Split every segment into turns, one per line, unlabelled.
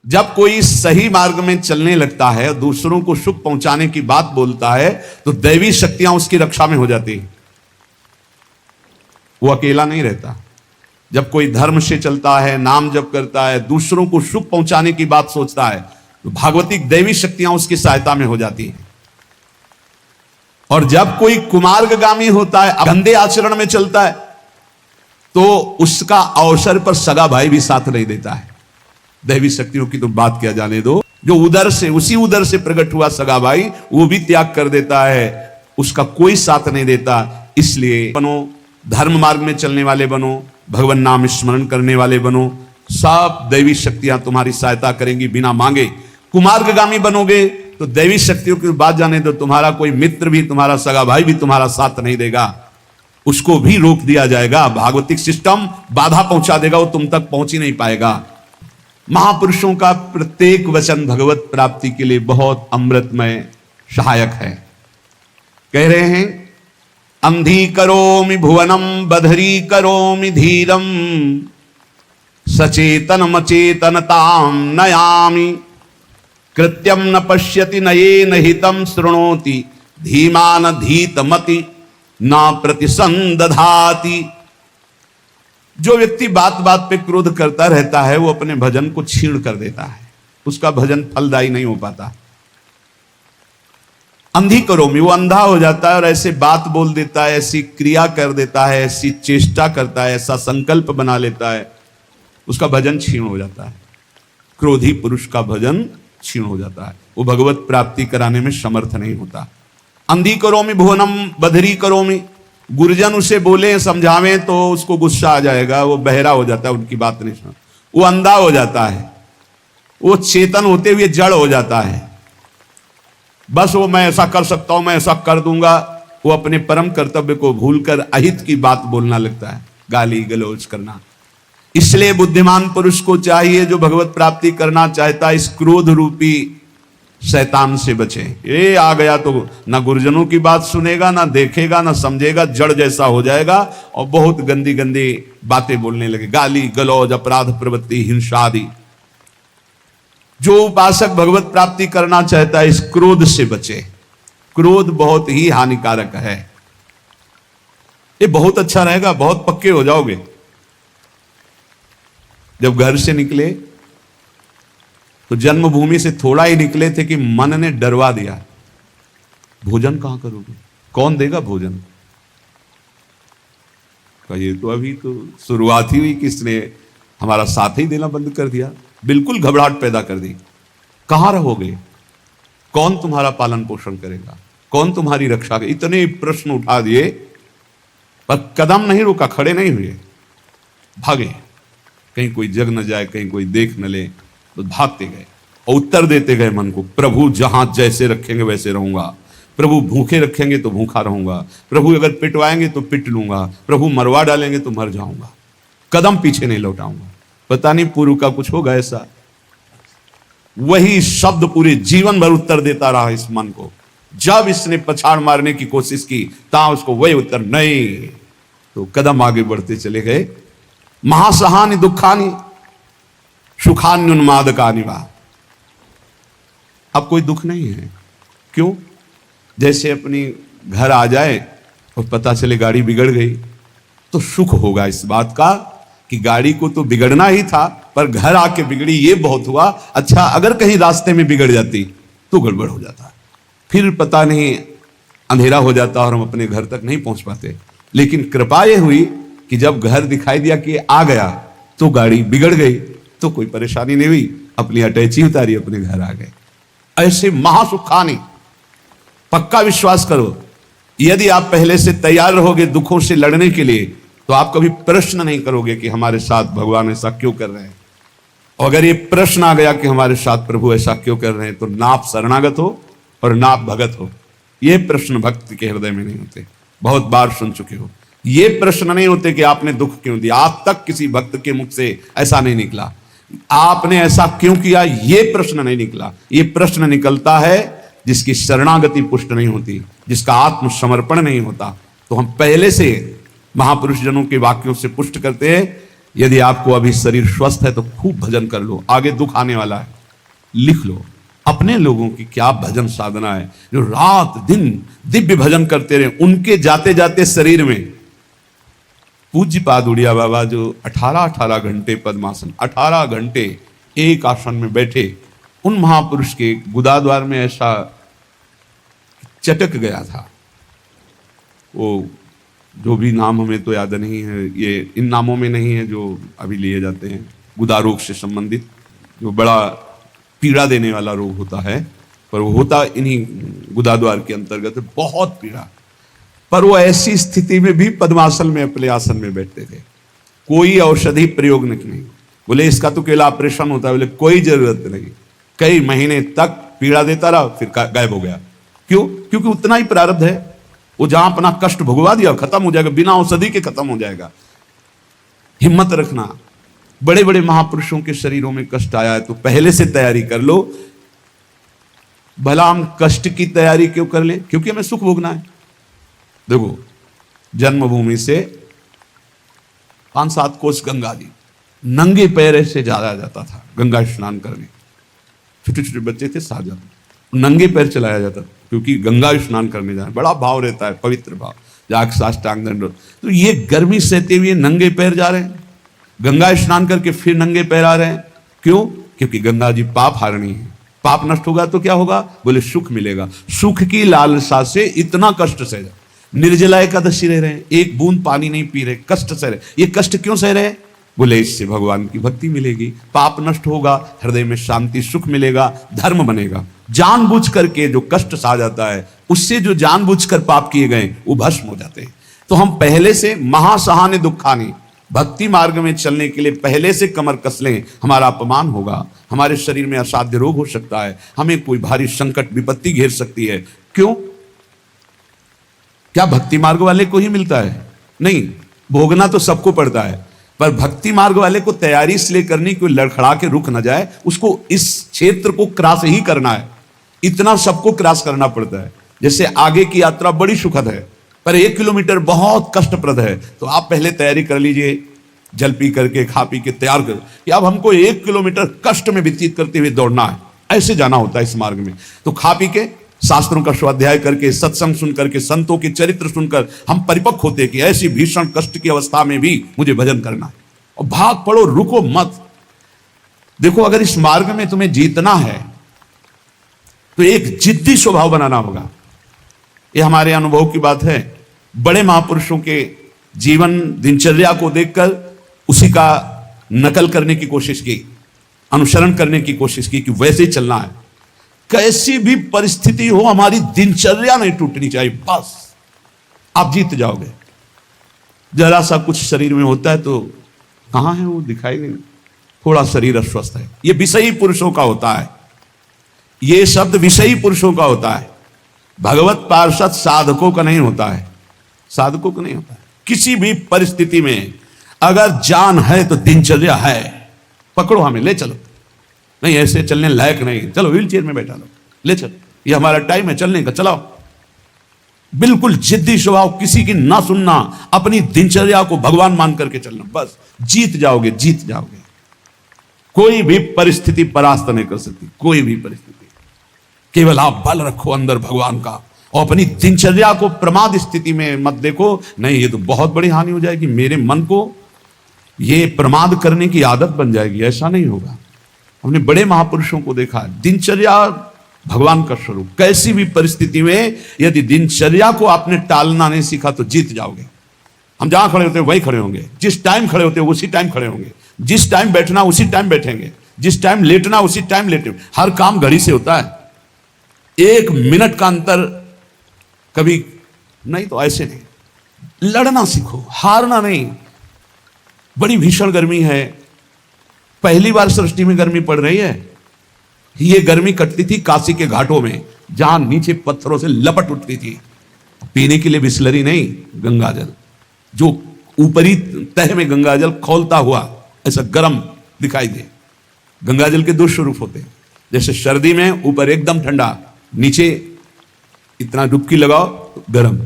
जब कोई सही मार्ग में चलने लगता है, दूसरों को सुख पहुंचाने की बात बोलता है, तो दैवी शक्तियां उसकी रक्षा में हो जाती हैं। वो अकेला नहीं रहता। जब कोई धर्म से चलता है, नाम जप करता है, दूसरों को सुख पहुंचाने की बात सोचता है, तो भागवतिक दैवी शक्तियां उसकी सहायता में हो जाती हैं। और जब कोई कुमार्गगामी होता है, गंदे आचरण में चलता है, तो उसका अवसर पर सगा भाई भी साथ नहीं देता है। दैवी शक्तियों की तो बात क्या जाने दो, जो उधर से, उसी उधर से प्रकट हुआ सगा भाई, वो भी त्याग कर देता है, उसका कोई साथ नहीं देता। इसलिए बनो, धर्म मार्ग में चलने वाले बनो, भगवान नाम स्मरण करने वाले बनो, सब दैवी शक्तियां तुम्हारी सहायता करेंगी बिना मांगे। कुमार्गगामी बनोगे तो दैवी शक्तियों की बात जाने दो, तुम्हारा कोई मित्र भी, तुम्हारा सगा भाई भी तुम्हारा साथ नहीं देगा, उसको भी रोक दिया जाएगा। भागवतिक सिस्टम बाधा पहुंचा देगा, वो तुम तक पहुंच ही नहीं पाएगा। महापुरुषों का प्रत्येक वचन भगवत प्राप्ति के लिए बहुत अमृतमय सहायक है। कह रहे हैं, अंधी करोमि भुवनम बधरी करोमि धीरम सचेतन मचेतनताम नयामि कृत्यम न पश्यति नये नहितम शृणोति धीमान धीतमति न प्रतिसंदधाति। जो व्यक्ति बात बात पे क्रोध करता रहता है, वो अपने भजन को छीण कर देता है, उसका भजन फलदायी नहीं हो पाता। अंधी करोमि, वो अंधा हो जाता है और ऐसे बात बोल देता है, ऐसी क्रिया कर देता है, ऐसी चेष्टा करता है, ऐसा संकल्प बना लेता है, उसका भजन क्षीण हो जाता है। क्रोधी पुरुष का भजन क्षीण हो जाता है, वो भगवत प्राप्ति कराने में समर्थ नहीं होता। अंधी करोमि भुवनम बधरी करोमि, गुरुजन उसे बोले समझावें तो उसको गुस्सा आ जाएगा, वो बहरा हो जाता है, उनकी बात नहीं सुन, वो अंधा हो जाता है, वो चेतन होते हुए जड़ हो जाता है। बस वो मैं ऐसा कर सकता हूं, मैं ऐसा कर दूंगा, वो अपने परम कर्तव्य को भूलकर अहित की बात बोलना लगता है, गाली गलौज करना। इसलिए बुद्धिमान पुरुष को चाहिए, जो भगवत प्राप्ति करना चाहता है, इस क्रोध रूपी शैतान से बचे। ये आ गया तो ना गुरुजनों की बात सुनेगा, ना देखेगा, ना समझेगा, जड़ जैसा हो जाएगा और बहुत गंदी गंदी बातें बोलने लगे, गाली गलौज, अपराध प्रवृत्ति, हिंसा आदि। जो उपासक भगवत प्राप्ति करना चाहता है, इस क्रोध से बचे। क्रोध बहुत ही हानिकारक है। ये बहुत अच्छा रहेगा, बहुत पक्के हो जाओगे। जब घर से निकले तो जन्मभूमि से थोड़ा ही निकले थे कि मन ने डरवा दिया, भोजन कहां करोगे, कौन देगा भोजन। ये तो अभी तो शुरुआत ही हुई, किसने हमारा साथ ही देना बंद कर दिया, बिल्कुल घबराहट पैदा कर दी। कहां रहोगे, कौन तुम्हारा पालन पोषण करेगा, कौन तुम्हारी रक्षा करेगा, इतने प्रश्न उठा दिए, पर कदम नहीं रुका, खड़े नहीं हुए, भागे। कहीं कोई जग न जाए, कहीं कोई देख न ले, तो भागते गए और उत्तर देते गए मन को, प्रभु जहां जैसे रखेंगे वैसे रहूंगा, प्रभु भूखे रखेंगे तो भूखा रहूंगा, प्रभु अगर पिटवाएंगे तो पिट लूंगा, प्रभु मरवा डालेंगे तो मर जाऊंगा, कदम पीछे नहीं लौटाऊंगा। पता नहीं पूर्व का कुछ होगा ऐसा। वही शब्द पूरे जीवन भर उत्तर देता रहा इस मन को। जब इसने पछाड़ मारने की कोशिश की, ता उसको वही उत्तर नहीं, तो कदम आगे बढ़ते चले गए। महासहानि दुखानि सुखान्युन्मादकानि वा। अब कोई दुख नहीं है। क्यों? जैसे अपनी घर आ जाए और पता चले गाड़ी बिगड़ गई, तो सुख होगा इस बात का कि गाड़ी को तो बिगड़ना ही था, पर घर आके बिगड़ी ये बहुत हुआ। अच्छा, अगर कहीं रास्ते में बिगड़ जाती तो गड़बड़ हो जाता, फिर पता नहीं अंधेरा हो जाता और हम अपने घर तक नहीं पहुंच पाते। लेकिन कृपा ये हुई कि जब घर दिखाई दिया कि आ गया, तो गाड़ी बिगड़ गई, तो कोई परेशानी नहीं हुई, अपनी अटैची उतारी, अपने घर आ गए। ऐसे महासुखानी, पक्का विश्वास करो, यदि आप पहले से तैयार रहोगे दुखों से लड़ने के लिए, तो आप कभी प्रश्न नहीं करोगे कि हमारे साथ भगवान ऐसा क्यों कर रहे हैं। और अगर ये प्रश्न आ गया कि हमारे साथ प्रभु ऐसा क्यों कर रहे हैं, तो ना आप शरणागत हो और ना आप भगत हो। ये प्रश्न भक्त के हृदय में नहीं होते, बहुत बार सुन चुके हो। ये प्रश्न नहीं होते कि आपने दुख क्यों दिया, आज तक किसी भक्त के मुख से ऐसा नहीं निकला, आपने ऐसा क्यों किया, ये प्रश्न नहीं निकला। ये प्रश्न निकलता है जिसकी शरणागति पुष्ट नहीं होती, जिसका आत्मसमर्पण नहीं होता। तो हम पहले से महापुरुष जनों के वाक्यों से पुष्ट करते हैं, यदि आपको अभी शरीर स्वस्थ है तो खूब भजन कर लो, आगे दुख आने वाला है। लिख लो अपने लोगों की क्या भजन साधना है, जो रात दिन दिव्य भजन करते रहे। उनके जाते जाते शरीर में पूज्य पाद उड़िया बाबा जो 18 घंटे पद्मासन, 18 घंटे एक आसन में बैठे, उन महापुरुष के गुदाद्वार में ऐसा चटक गया था। वो जो भी नाम हमें तो याद नहीं है, ये इन नामों में नहीं है जो अभी लिए जाते हैं, गुदा रोग से संबंधित जो बड़ा पीड़ा देने वाला रोग होता है, पर वो होता इन्हीं गुदाद्वार के अंतर्गत, बहुत पीड़ा। पर वो ऐसी स्थिति में भी पद्मासन में अपने आसन में बैठते थे, कोई औषधि प्रयोग नहीं। बोले इसका तो केवल ऑपरेशन होता है, बोले कोई जरूरत नहीं, कई महीने तक पीड़ा देता रहा, फिर गायब हो गया। क्यों? क्योंकि उतना ही प्रारब्ध है, वो जहां अपना कष्ट भुगवा दिया खत्म हो जाएगा, बिना औषधि के खत्म हो जाएगा। हिम्मत रखना, बड़े बड़े महापुरुषों के शरीरों में कष्ट आया है तो पहले से तैयारी कर लो। भला हम कष्ट की तैयारी क्यों कर लें? क्योंकि हमें सुख भोगना है। देखो, जन्मभूमि से 5-7 कोस गंगा जी, नंगे पैर से जाया जाता था गंगा स्नान करने। छोटे छोटे बच्चे थे, साजा नंगे पैर चलाया जाता, क्योंकि गंगा स्नान करने जाए, बड़ा भाव रहता है, पवित्र भाव, जाके साष्टांग दंड। तो ये गर्मी सहते हुए नंगे पैर जा रहे हैं, गंगा स्नान करके फिर नंगे पैर आ रहे हैं। क्यों? क्योंकि गंगा जी पाप हारणी है। पाप नष्ट होगा तो क्या होगा? बोले सुख मिलेगा। सुख की लालसा से इतना कष्ट सह रहे, निर्जला एकादशी रह रहे हैं, एक बूंद पानी नहीं पी रहे, कष्ट सह रहे। ये कष्ट क्यों सह रहे? बोले इससे भगवान की भक्ति मिलेगी, पाप नष्ट होगा, हृदय में शांति सुख मिलेगा, धर्म बनेगा। जानबूझ करके जो कष्ट सहा जाता है, उससे जो जानबूझकर पाप किए गए वो भस्म हो जाते हैं। तो हम पहले से महासहाने दुखानी, भक्ति मार्ग में चलने के लिए पहले से कमर कस लें। हमारा अपमान होगा, हमारे शरीर में असाध्य रोग हो सकता है, हमें कोई भारी संकट विपत्ति घेर सकती है। क्यों? क्या भक्ति मार्ग वाले को ही मिलता है? नहीं, भोगना तो सबको पड़ता है, पर भक्ति मार्ग वाले को तैयारी इसलिए करनी कोई लड़खड़ा के रुक न जाए, उसको इस क्षेत्र को क्रॉस ही करना है। इतना सबको क्रॉस करना पड़ता है। जैसे आगे की यात्रा बड़ी सुखद है, पर 1 किलोमीटर बहुत कष्टप्रद है, तो आप पहले तैयारी कर लीजिए, जल पी करके खा पी के तैयार कर कि अब हमको 1 किलोमीटर कष्ट में व्यतीत करते हुए दौड़ना है, ऐसे जाना होता है इस मार्ग में। तो खा पी के शास्त्रों का स्वाध्याय करके, सत्संग सुन करके, संतों के चरित्र सुनकर हम परिपक्व होते कि ऐसी भीषण कष्ट की अवस्था में भी मुझे भजन करना है। और भाग पड़ो, रुको मत। देखो, अगर इस मार्ग में तुम्हें जीतना है तो एक जिद्दी स्वभाव बनाना होगा। ये हमारे अनुभव की बात है। बड़े महापुरुषों के जीवन दिनचर्या को देखकर उसी का नकल करने की कोशिश की, अनुसरण करने की कोशिश की कि वैसे ही चलना है। कैसी भी परिस्थिति हो, हमारी दिनचर्या नहीं टूटनी चाहिए, बस आप जीत जाओगे। जरा सा कुछ शरीर में होता है तो कहां है वो, दिखाई नहीं, थोड़ा शरीर अस्वस्थ है, ये विषयी पुरुषों का होता है। ये शब्द विषयी पुरुषों का होता है, भगवत पार्षद साधकों का नहीं होता है, साधकों को नहीं होता है। किसी भी परिस्थिति में अगर जान है तो दिनचर्या है, पकड़ो, हमें ले चलो। नहीं ऐसे चलने लायक नहीं, चलो व्हील चेयर में बैठा लो, ले चलो, ये हमारा टाइम है चलने का, चलाओ। बिल्कुल जिद्दी स्वभाव, किसी की ना सुनना, अपनी दिनचर्या को भगवान मान करके चलना, बस जीत जाओगे, जीत जाओगे। कोई भी परिस्थिति परास्त नहीं कर सकती, कोई भी परिस्थिति। केवल आप बल रखो अंदर भगवान का, और अपनी दिनचर्या को प्रमाद स्थिति में मत देखो। नहीं, ये तो बहुत बड़ी हानि हो जाएगी, मेरे मन को ये प्रमाद करने की आदत बन जाएगी, ऐसा नहीं होगा। हमने बड़े महापुरुषों को देखा, दिनचर्या भगवान का स्वरूप। कैसी भी परिस्थिति में यदि दिनचर्या को आपने टालना नहीं सीखा तो जीत जाओगे। हम जहां खड़े होते हैं वहीं खड़े होंगे, जिस टाइम खड़े होते हैं उसी टाइम खड़े होंगे, जिस टाइम बैठना उसी टाइम बैठेंगे, जिस टाइम लेटना उसी टाइम लेटेंगे। हर काम घड़ी से होता है, 1 मिनट का अंतर कभी नहीं। तो ऐसे नहीं, लड़ना सीखो, हारना नहीं। बड़ी भीषण गर्मी है, पहली बार सृष्टि में गर्मी पड़ रही है। ये गर्मी कटती थी काशी के घाटों में, जहां नीचे पत्थरों से लपट उठती थी। पीने के लिए बिस्लरी नहीं, गंगा जल, जो ऊपरी तह में गंगा जल खौलता हुआ ऐसा गर्म दिखाई दे। गंगा जल के 2 स्वरूप होते हैं, जैसे सर्दी में ऊपर एकदम ठंडा, नीचे इतना डुबकी लगाओ गर्म,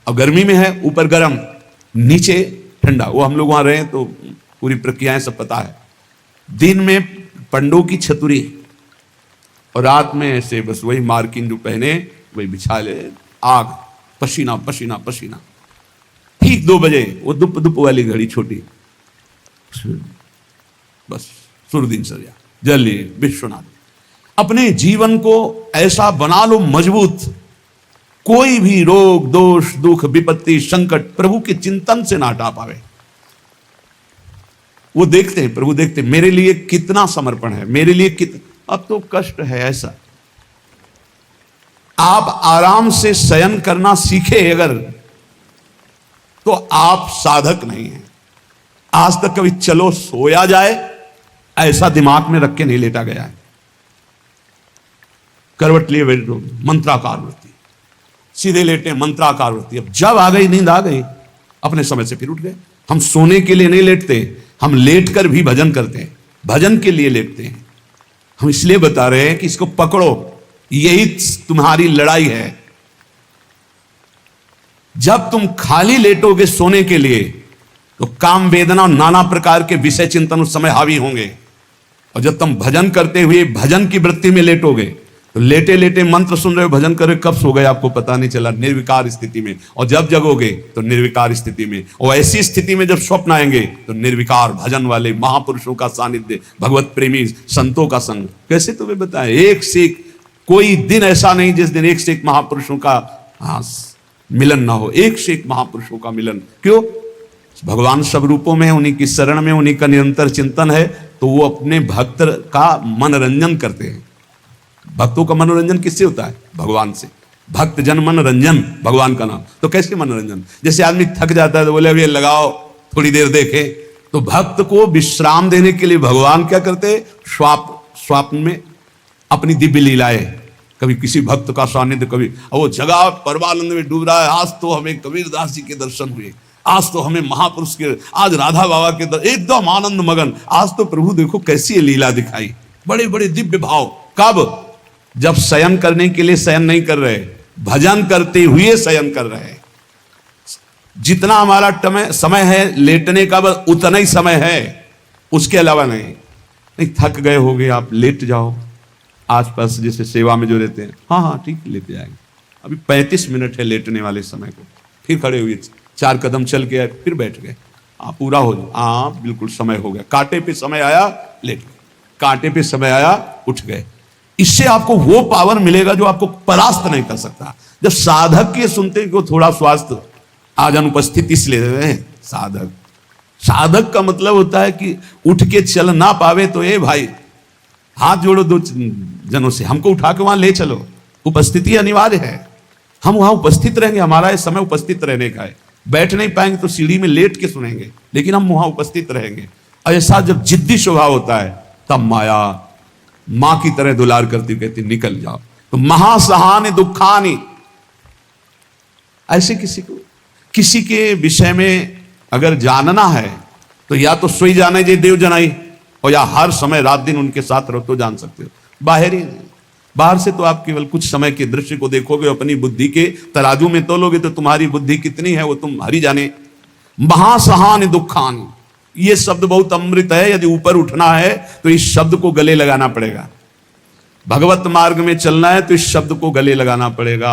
और गर्मी में है ऊपर गर्म नीचे ठंडा। वो हम लोग वहां रहे तो पूरी प्रक्रियाएं सब पता है। दिन में पंडों की छतुरी, और रात में ऐसे बस वही मार्किन जो पहने वही बिछा ले, आग, पसीना पसीना पसीना। ठीक 2 बजे वो दुप दुप वाली घड़ी छोटी, बस सुरदिन सरया जल्दी विश्वनाथ। अपने जीवन को ऐसा बना लो मजबूत, कोई भी रोग दोष दुख विपत्ति संकट प्रभु के चिंतन से ना हटा पावे। वो देखते हैं, प्रभु देखते हैं मेरे लिए कितना समर्पण है, मेरे लिए कितना। अब तो कष्ट है ऐसा, आप आराम से शयन करना सीखे अगर, तो आप साधक नहीं हैं। आज तक कभी चलो सोया जाए ऐसा दिमाग में रख के नहीं लेटा गया है। करवट लिए बैठो, मंत्राकार वृत्ति, सीधे लेटे मंत्राकार वृत्ति। अब जब आ गई नींद, आ गई, अपने समय से फिर उठ गए। हम सोने के लिए नहीं लेटते, हम लेटकर भी भजन करते हैं, भजन के लिए लेटते हैं। हम इसलिए बता रहे हैं कि इसको पकड़ो, यही तुम्हारी लड़ाई है। जब तुम खाली लेटोगे सोने के लिए, तो काम वेदना और नाना प्रकार के विषय चिंतन उस समय हावी होंगे। और जब तुम भजन करते हुए भजन की वृत्ति में लेटोगे, तो लेटे लेटे मंत्र सुन रहे हो, भजन कर रहे हो, कब सो गए आपको पता नहीं चला, निर्विकार स्थिति में। और जब जगोगे तो निर्विकार स्थिति में। और ऐसी स्थिति में जब स्वप्न आएंगे तो निर्विकार भजन वाले महापुरुषों का सानिध्य, भगवत प्रेमी संतों का संग। कैसे तुम्हें बताएं, एक से एक, कोई दिन ऐसा नहीं जिस दिन एक से एक महापुरुषों का मिलन ना हो, एक से एक महापुरुषों का मिलन। क्यों? भगवान सब रूपों में है, उन्हीं की शरण में, उन्हीं का निरंतर चिंतन है, तो वो अपने भक्त का मनोरंजन करते हैं। भक्तों का मनोरंजन किससे होता है? भगवान से। भक्त जन मनोरंजन भगवान का नाम। तो कैसे मनोरंजन? जैसे आदमी थक जाता है तो बोले अभी लगाओ थोड़ी देर देखे, तो भक्त को विश्राम देने के लिए भगवान क्या करते? स्वप्न में अपनी दिव्य लीलाएं, कभी किसी भक्त का सानिध्य, कभी वो जगह परमानंद में डूब रहा है, आज तो हमें कबीरदास जी के दर्शन हुए, आज तो हमें महापुरुष के, आज राधा बाबा के दर्शन, एकदम आनंद मगन। आज तो प्रभु देखो कैसी लीला दिखाई, बड़े बड़े दिव्य भाव। कब? जब शयन करने के लिए शयन नहीं कर रहे, भजन करते हुए शयन कर रहे हैं। जितना हमारा समय है लेटने का, बस उतना ही समय है, उसके अलावा नहीं। थक गए होगे आप, लेट जाओ। आसपास जैसे सेवा में जो रहते हैं, हाँ ठीक लेते जाएंगे, अभी 35 मिनट है लेटने वाले समय को। फिर खड़े हुए 4 कदम चल के आए, फिर बैठ गए, पूरा हो जाए, बिल्कुल समय हो गया। कांटे पे समय आया, लेट गए, कांटे पे समय आया, उठ गए। इससे आपको वो पावर मिलेगा जो आपको परास्त नहीं कर सकता। जब साधक के सुनते को थोड़ा स्वास्थ्य आज अनुपस्थित इसलिए हैं, साधक का मतलब होता है कि उठ के चल ना पावे तो ये भाई हाथ जोड़ो 2 जनों से, हमको उठा के वहां ले चलो। उपस्थिति अनिवार्य है, हम वहां उपस्थित रहेंगे, हमारा समय उपस्थित रहने का है। बैठ नहीं पाएंगे तो सीढ़ी में लेट के सुनेंगे, लेकिन हम वहां उपस्थित रहेंगे। ऐसा जब जिद्दी स्वभाव होता है, तब माया मां की तरह दुलार करती कहती निकल जाओ। तो महासहानि दुखानि, ऐसे किसी के विषय में अगर जानना है तो या तो सोई जाने जे देव जनाई, और या हर समय रात दिन उनके साथ रहो तो जान सकते हो। बाहर ही नहीं, बाहर से तो आप केवल कुछ समय के दृश्य को देखोगे, अपनी बुद्धि के तराजू में तोलोगे तो तुम्हारी बुद्धि कितनी है वो तुम हरी जाने। महासहानि दुखानि, ये शब्द बहुत अमृत है। यदि ऊपर उठना है तो इस शब्द को गले लगाना पड़ेगा। भगवत मार्ग में चलना है तो इस शब्द को गले लगाना पड़ेगा।